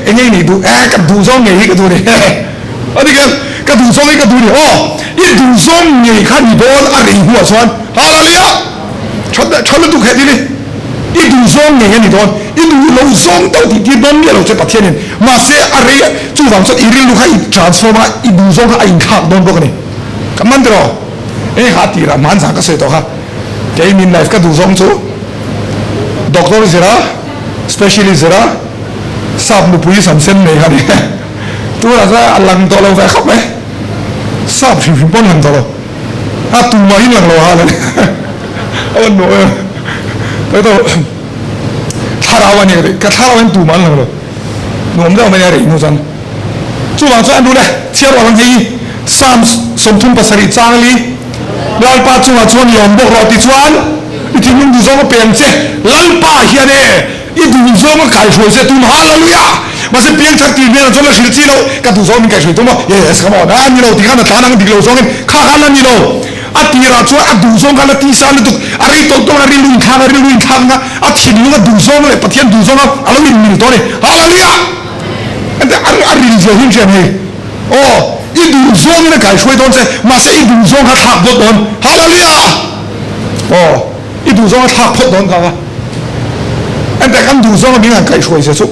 anh này đủ cái đủ số nghề cái đủ này ở đây cái đủ số cái đủ này ít đủ số nghề khác thì bol ở đây hoa xuân hallelujah cho nó đủ hết đi ít đủ số nghề cái này thôi ít đủ lâu số đâu thì đi đón nhiều sẽ bắt thiên nhiên mà sẽ ở đây chú vàng số ít lúc hay transform ít đủ số cái anh khác đón bốc này cảm ơn rồi ấy hạt thì là màn sáng cái sự đó ha cái mình life cái đủ số chú doctor gì đó specialist gì đó sắp một buổi sắm xem này hả đi tôi là ra lần to lâu về khóc đấy sắp thì phải bốn lần to lâu tụi mấy lần lâu hả đấy ông nội cái đó thà đâu anh ấy cái thà đâu anh tụi mấy lần lâu nôm đâu mấy ngày nó chân chú bảo cho anh đúng đấy chia vào làm gì sam sôm thun pasari trang li lần ba chú là chú nhom bốc rồi thì chú ăn thì mình đủ số cái tiền chứ lần ba hiện nay ít đủ số cái cải chuối chứ tụi hallelujah mà sẽ biến thành tiền nên là chúng ta sử dụng đâu cái đủ số mình cải chuối đúng không yes come on anh nhiều thì cái nó thằng đi lâu số cái khác anh nhiều thì là chú đủ số cái là tí sao nó tụt đi tôi là đi luyện thang á chỉnh những cái đủ số này bắt hiện đủ số nó anh mình tôi này hallelujah anh đi chơi hình gì này ít đủ số cái cải chuối thôi chứ mà sẽ ít đủ số cái thằng bớt thôi hallelujah ít đủ số cái thằng bớt thôi cả anh ta cần đủ số cái mình cải chuối chứ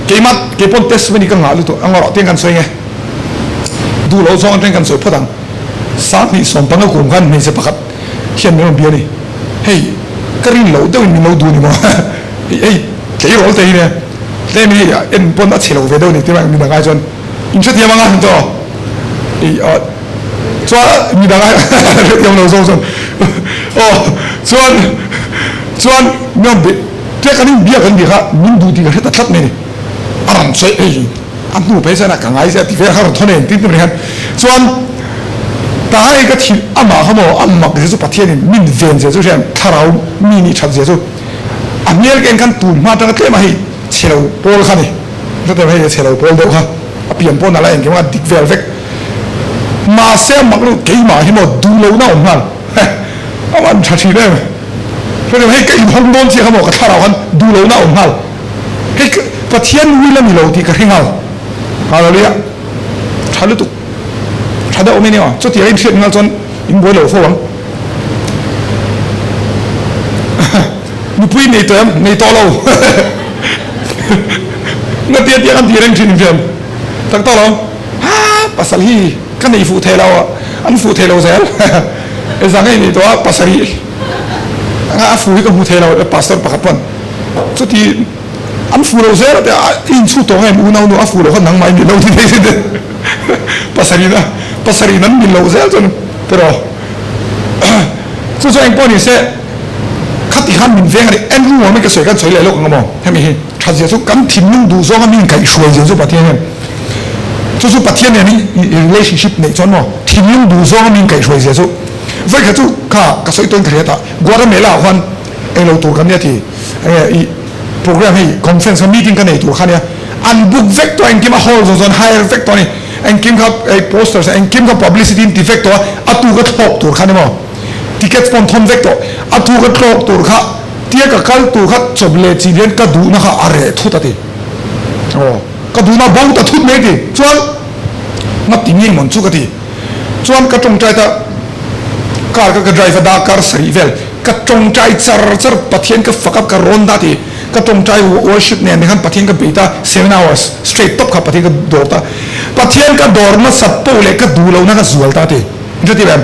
cái mặt cái bọn test mình cái ngã luôn anh ngồi tiếng can soi nghe đủ lâu xong tiếng can soi phát đằng sáng thì xong bằng cái cuồng gan mình sẽ bắt hiện mình làm bia này hey cái riêng lâu đâu mình lâu đủ này mà hey cái lâu thế này thế mình anh bọn đã chơi lâu về đâu này thế mà mình đang ai chọn in chút tiền mà ngang đó cho mình đang ai tiền lâu xong chọn mình bị thế cái này bia cái gì khác mình đủ thì cái hết tất này anh say anh nu bây giờ là càng ngày sẽ thì phải học thôn này tin tưởng rằng chọn ta cái thì mà không mà cái số phát hiện mình về sẽ cho thà nào mini chặt sẽ cho anh nhớ cái căn tủ mà trong cái mà hay chèo bol khăn này cái này hay chèo bol đâu ha biển bol là cái mà địch về vậy mà sẽ mặc nó cái mà hay mà đủ lâu nào mà anh chặt gì đấy cái này hay cái phong bol chỉ không có thà nào anh đủ lâu nào mà cái phát hiện vui lắm lâu thì cái hình nào hallelujah chả được chả được ôm nhau cho thì anh chuyện nhau chọn những buổi lẩu phô lắm một buổi này tới này to lâu nó tiết tiết anh thì anh chuyện phim tăng to lâu pasal hi cái này phụ thể lâu anh phụ thể lâu rồi cái rằng này to pasal hi anh phụ cái phụ thể lâu pasal bạc pun cho thì anh phụ lâu rồi thì in suốt ngày muốn nào nó phụ lâu hơn nắng mai mình lâu thì thế chứ pasari nan mình lâu rồi cho nên rồi cho anh bọn này sẽ khát thì khát mình về cái anh luôn mà cái sợi cái sợi lại lúc ngầm hay mình chặt dễ số cắm thìn nhung đủ số mình cái sợi dễ số bắt thiên này cho số bắt thiên này relationship này cho nó thìn nhung đủ số mình cái sợi dễ số vậy cái chỗ cái sợi tôi thấy ta Guatemala hoàn anh lâu tuổi cái này thì program hay conference meeting cái này tuổi cái này anh book vector anh kiếm hall rồi hire vector này anh kiếm các posters anh kiếm các publicity vector atu cái talk tuổi cái này mà ticket spontan vector atu cái talk tuổi cái tiết cái câu tuổi cái chụp lệ chỉ liên cái đủ nó cái are thốt đấy cái đủ nó bao ta thốt mấy đi chuan nó tiếng Anh mình chú cái gì chuan cái trong trái ta cái driver đã car sari vel cái trong trái char bắt hiện cái fuck up cái ronda thì cái trong trái worship này mình bắt hiện cái beta 7 hours straight top cái bắt hiện cái door ta bắt hiện cái door nó sắp bầu lại cái đủ lâu nó cái zual ta thì như thế này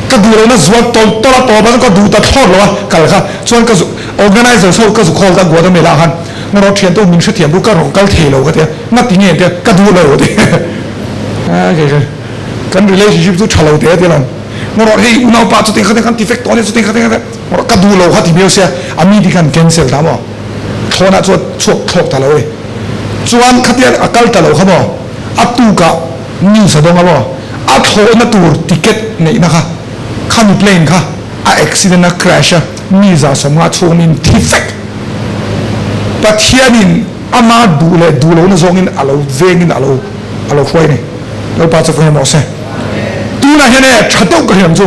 cái đủ lâu nó zual to là bao cái đủ ta thor rồi cái là chuan cái organizer sau cái call ta gọi ta mới là han nó thiền tôi mình sẽ thiền lúc cái rong cái thể lâu cái thế nó tiếng Anh thế cái đủ lâu thế cái relationship tôi trả lâu thế là nó nói hey unau pa cho tiếng khát defect toné cho tiếng khát nó cái đủ lâu thì biểu sẽ ami đi can cancel đó mà thôi na cho chuộc thọc ta rồi chuan khát tiền akal ta lâu không mà atu ka news sao đâu mà thôi na tour ticket này na khăn plane kha accident na crash mi za som nga chung in defect pathianin ama đủ lâu na zong in alo veng in alo khoi này nó pa cho phải mà sẽ tu na hiện nay chặt đâu cái gì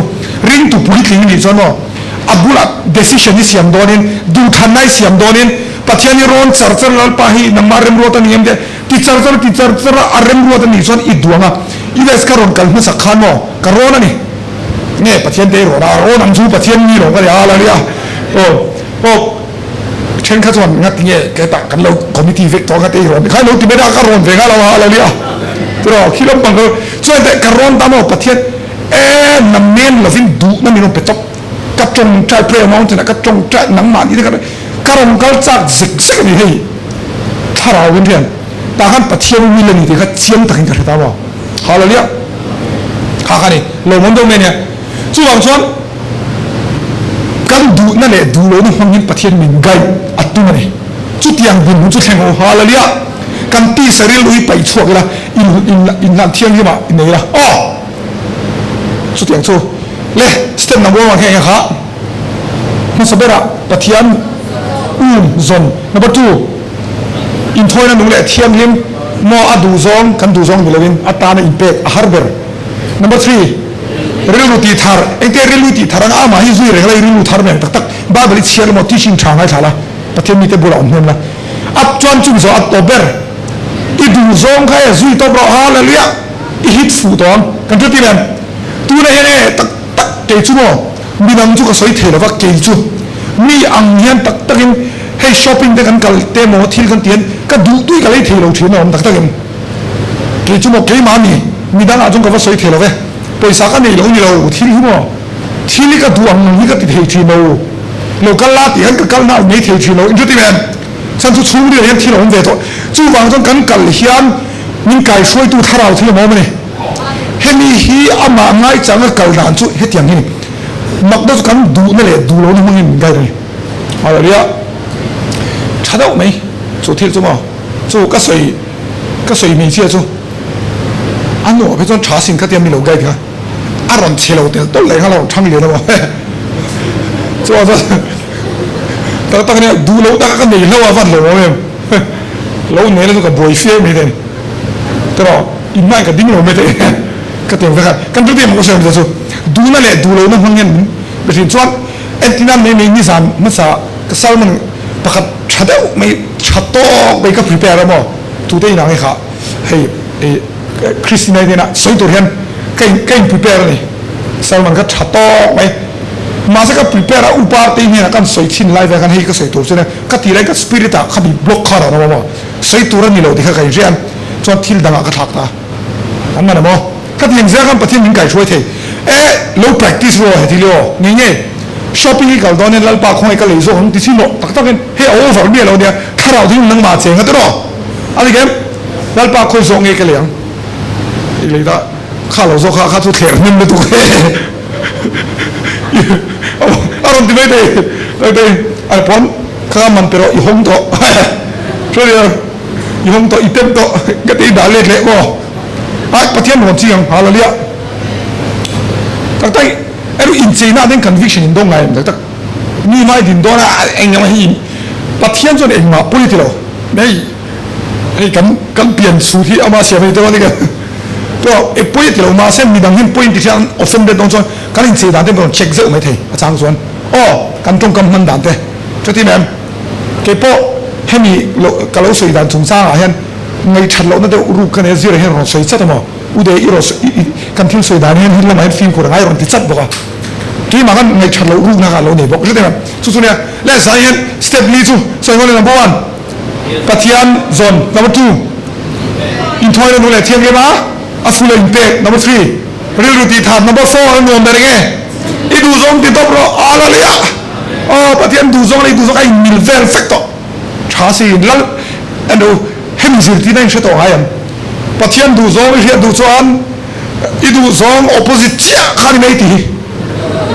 ring tu police ni cho nó abula decision ni siam donin du than nai siam donin pathian ron charchar lal pahi namarem ro ta niam de ti charchar arem ro ta ni son iduanga iles karon kal ma sakhano karona ni ne pathian de ro ra ro nam chu pathian ni ro ka ya la riaเช่นข้าส่วนงัดเงี้ยแกตักกันเราคอมมิตี้เวกตอกันเองข้าเราที่ไม่ได้การร้อนเวงเราอะไรเนี่ยตัวคิดว่าบางคนช่วยแต่การร้อนตามเราประเทศน้ำเมนเราฟินดูน้ำมีลมเป็ดตกกระจงใจเปรี้ยวมองจะนะกระจงใจหนังหมาที่กันการร้อนก็จากสิกนี่ให้ถ้าเราเป็นเพื่อนแต่ขั้นประเทศวิลเลนี่ที่เขาเชียงตักกันตามเราอะไรเนี่ยข้ากันนี่เรามองตรงนี้เนี่ยช่วยบางส่วนกันดูนั่นแหละดูแล้วนี่ห้องนี้ประเทศมินไกอัดตัวมันเนี่ยจุดยังบินจุดแห่งหัวฮาเลยอ่ะกันตีเสรีลุยไปชั่วกันละอินลำเที่ยงที่มาอินไหนละอ๋อจุดยังชั่วเลยสเต็ปนับว่าแค่ยังฮะมันสบายละประเทศซอนนับว่าtwoอินทอยนั่นนู่นแหละเที่ยงที่มออัดดูซองกันดูซองอยู่เลยวินอัตตาในอินเปกฮาร์เบอร์นับว่าthreeเรื่องรูตีทาร์เอ็งแต่เรื่องรูตีทาร์อ่ะมาให้ซุยเรื่องอะไรเรื่องรูทาร์เนี่ยตักบ้าบริเชียร์มาที่ชิงช่างให้ชาละประเทศมีแต่บุรุษเนี่ยนะอับจวนจุ่มโซอับตัวเบอร์อีดูซองใครซุยตัวบรอฮาเลยอ่ะอีฮิตฟูตอนกันจุดที่นั่นตัวเนี่ยเนี่ยตักเกยจุโมมีน้ำจุกสวยเทแล้วว่าเกยจุมีอังเฮียนตักยังให้ช้อปปิ้งได้กันกัลเตโมที่กันเตียนก็ดูด้วยกันเลยเทเราเทียนเอาตักยังเกยจุโมเกยมามีด้านอาจงก็ว่าสวยเทแล้วเว้ปอยสักอันนี้เราที่นี่มั้งที่นี่ก็ดูอันนี้ก็ติดเหตุเราก็ลาติอันก็กันน่าไม่เหตุเราอินทุติแมนฉันทุกช่วงเดือนที่เราเวทจู่วางจนกันกัลเฮียนมินไก่ช่วยดูท่าเราที่เรามองมันเนี่ยเห็นมีฮีอามาง่ายจังก็กัลด่านจู่เหตุอย่างนี้มักได้กันดูนั่นแหละดูเราเนี่ยมันมินไก่เลยอะไรเนี่ยชัดเอาไหมจู่ที่จู่มั้งจู่ก็สวยมีเชี่ยจู่อันนู้นเป็นต้นชาสินก็เตรียมมีโลกไก่กันอารมณ์เชลล์เดียวต้นเลยข้างเราช่างเหลือแล้วมั้งจ้าแต่ตอนนี้ดูเราตั้งกันนี่เราว่าฟันเราเนี่ยเราเนี่ยเราก็บอยเฟียไม่ได้แต่เราอินไม่ก็ดิ้งเราไม่ได้ก็เตรียมไว้กันทุกทีมันก็เชื่อมจะสู้ดูนั่นแหละดูเราเนี่ยมันเงี้ยเป็นสิ่งส่วนเอ็นที่นั่นไม่มีนิสัยมันสาก็สาวมันประคับชัดเอาไม่ชัดโตไปก็พรีเพร์แล้วมั้งทุกทีนั่งให้ข้าให้คริสตินาเนี่ยนะสวยตัวเห็นเก่งพรีเพร์นี่สาวมันก็ชัดโตไปมาสักก็พรีเพร์อุปาร์ตีเนี่ยนะกันสวยชิ้นไลฟ์กันให้ก็สวยตัวใช่ไหมก็ทีแรกก็สปิริตอะเขาบีบล็อกคาร์นะมั้งสวยตัวนี่เราที่เขาใครเรียนจนทิลดังก็ทักตาอันนั้นนะมั้งก็ที่ยังเสียกันประเทศมิงไก่ช่วยเทเรา practice รู้เหรอที่เรียกเนี่ยช้อปปิ้งกับตอนนี้เราปากคงไอ้ก็เลยส่งที่ชิ้นโลตักกันเฮ้ยโอ้ฝันเนี่ยเราเนี่ยถ้าเราที่นั่งมาเจ๋งกันตัวอะไรกันเราปากคงส่งไอ้ก็เลยเลยละข้าเราส่งข้าทุกเถียงมันไม่ถูกอารมณ์ที่ไม่ได้ไอ้พร้อมข้ามันเป็นอีห้องโตช่วยเดียวอีห้องโตอีเต็มโตก็ตีด่าเล็กๆว่าไอ้ประเทศหนอนเชียงหาละเลี้ยตั้งแต่ไอ้รู้อินซีน่าเรื่อง conviction อินตรงไงแต่นี่ไม่ดินโดนเองยังไม่หินประเทศจนเองมาพูดที่เราไม่ไอ้กันเปลี่ยนสูตรที่เอามาเสียไปตัวนี้กันก็ไอ้พูดที่เรามาเส้นมีดังหินพูดที่ฉัน offended ตรงส่วนกันอินซีน่าเรื่อง check เยอะไม่ทีอาจารย์ส่วนอ๋อกันตรงกันมันด่านเต้ช่วยที่แม่เก็บโป้ให้มีกะเราสวยด่านสงสารอะไรไงฉันเรานั่นเดี๋ยวรูปกันเนี่ยสิเราเห็นเราสวยจัดมั้งอุดอีโรสกันทิ้งสวยด่านเนี่ยเราไม่ฟิล์มคนง่ายเราติดจัดบอกว่าที่มากันไงฉันเรารูปนะครับเราเนี่ยบอกใช่ไหมสุดๆเนี่ยและสายเห็นสเต็ปนี้จู่สวยคนเลยnumber one ปัทยาน zone number two อินทอยนั่นนู่นแหละเทียงเลยมั้ยอัฟฟูเลอินเปก number three เรื่องรูตีถาด number four นั่นรวมได้ไงอีดูซองติดต่อเราอะไรเลยอ๋อปัทยานดูซองเลยดูซองไอ้มิลเวลเฟกต์ชาซีนแล้วอันดูเห็นสิ่งที่นั่นใช่ตัวไงปัทยานดูซองไม่ใช่ดูซองอีดูซอง opposite เจ้าข้านี่ไม่ตี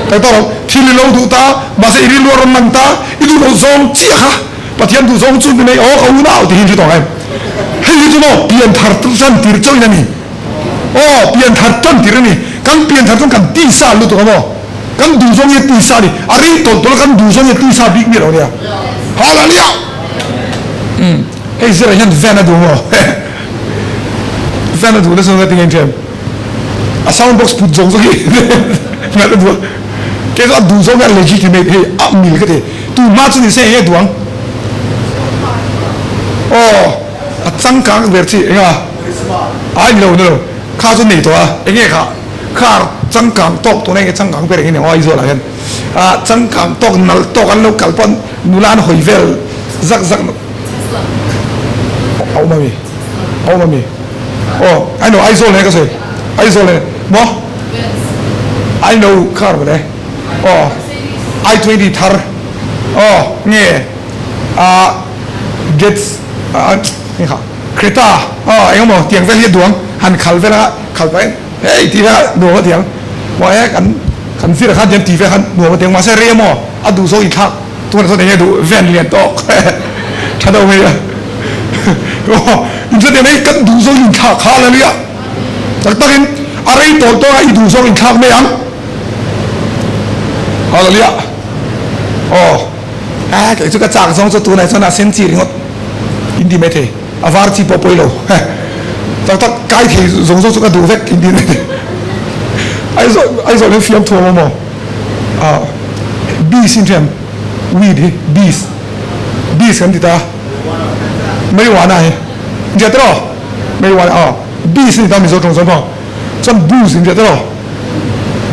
แต่ตอนที่เราดูตามาเสียรีลัวรำนังตาอีดูซองเจ้าค่ะปัทยานดูซองจุดนี้อ๋อเขาหน้าที่เห็นใช่ตัวไงให้ดูโน่เปลี่ยนทัดจันตีร์เจ้าอย่างนี้อ๋อเปลี่ยนทัดจันตีร์นี่กันเปลี่ยนทัดจันกันตีซ่ารู้ตัวมั้งกันดูซองยี่ตีซ่าดิอะไรตัวกันดูซองยี่ตีซ่าบิ๊กนี่เราเนี่ยฮาลาเลียเฮ้ยเสียยังแฟนดูมั้งแฟนดูแล้วส่งกันที่ไหนเช่นซาวด์บ็อกซ์พูดซองสักทีแฟนดูแค่ก็ดูซองกัน legitimate เฮ้ยมิลก็ได้ตัวมาจุดนี้เสียยังดูอัง โอ้จังกังเวทีเองอ่ะไอ้เราเนี่ยข้าจะหนีตัวเองค่ะข้าจังกังตกตัวนี้จังกังเป็นอย่างนี้ว่าอีโซละกันจังกังตกนั่นตกกันแล้วกัลปนนุลานหอยเวลซักเอามามีโอ้ไอ้หนูไอโซเลยก็สิไอโซเลยมั้งไอ้หนูข้าไปเลยโอ้I-20 thar nge getsนี่ค่ะเครตาไอ้ก็บอกเตียงเวลีดวงหันขัลเวลาขัลไปเฮ้ยทีละหนูก็เตียงว่าไอ้กันสิละขันยันตีเวขันหนูก็เตียงมาเสรียมอ่ะดูโซ่อีกครั้งตัวนั้นโซ่เนี่ยดูเวนเลียนโตชัดเอาไหมอ่ะโอ้อินเสเนี่ยกันดูโซ่อีกครั้งข้าเลยอ่ะแต่ตอนนี้อะไรตัวไอ้ดูโซ่อีกครั้งไม่ยังฮาเลลูยาcái chỗ cái trang xong cho tụi này cho là sen chỉ ngót intimate avarti popolo tak cái thì giống cho cái đồ vét intimate ai rồi lên phim thua mà bees syndrome weed bees kan kita marijuana है dia terus marijuana bees ni kami so trong apa trong booze dia terus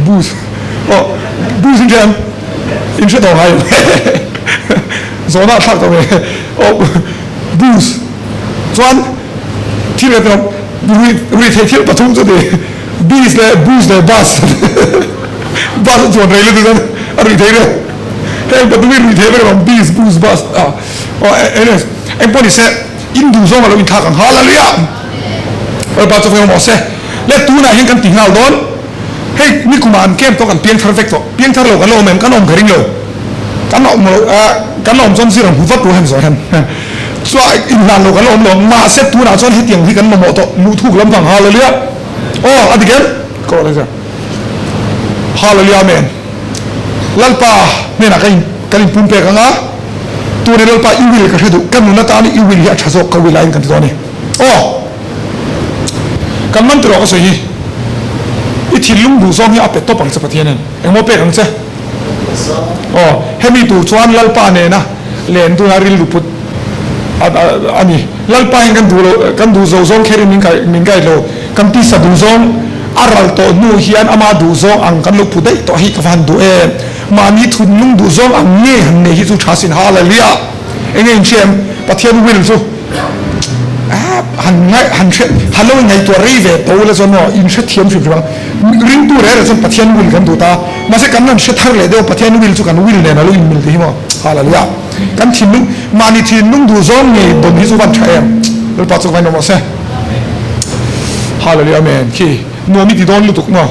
booze syndrome in chuyện đâu hay rồi nó thật rồi booze choan thì là rồi thấy thiếu bắt thung cho đi bees là booze là bus choan này là được rồi thấy rồi hey bắt thung rồi thấy rồi bees booze bus em bọn sẽ in đủ rồi mà in thắc hallelujah rồi bắt cho phải một xe let tu này hiện căn tiếng nào đó hey ni kuman kem to kan piang perfect to piang thar lo kan lo mem kan om garing lo kan om som siram hu vat tu han so han so in lan lo kan om lo ma set tu na chon hi tiang hi kan mo to nu thuk lam thang hallelujah adigen ko la ja hallelujah amen lalpa ne na kan pum pe ka nga tu ne lalpa i will ka hadu kan nu na ta ni i will ya thaso ka will line kan to ni kan man tro ka so hiที่ลุงดูซ้อมที่อาเป็ดโตปังสัพเทียนเอ็งโมเป็ดกันใช่ให้มีตัวชวนลัลปาเนี่ยนะเลนตัวนาริลุปุตอันนี้ลัลปาเองกันดูซ้อมแค่มิงไก่โลกันที่สัดูซ้อมอารัลโตนูเฮียนอามาดูซ้อมอังกันลุปุตได้ต่อให้กับฟันดูมามีทุนลุงดูซ้อมอังเนี่ยหันเนี่ยที่สุดชาสินฮาเลลูยาเอ็งเชื่อมปะเทียนวิลซูหันเชื่อฮัลโหลไงตัวรีเวทตัวเลยส่วนว่าอินเชื่อเทียมสุดจังริงตัวเรื่องส่วนปะเทียนวิลกันดูตามาเสกันนั่นเชื่อทางเลยเดียวปะเทียนวิลสุกันวิลเนี่ยนะลุยมิลที่มั้งฮาเลลูยากันทีนุ่งมานี่ทีนุ่งดูซ้อมไงบนที่สุวรรณชัยแล้วปัจจุบันเรามาเสฮาเลลูยาแมนที่นัวมิติโดนลุตุกเนาะ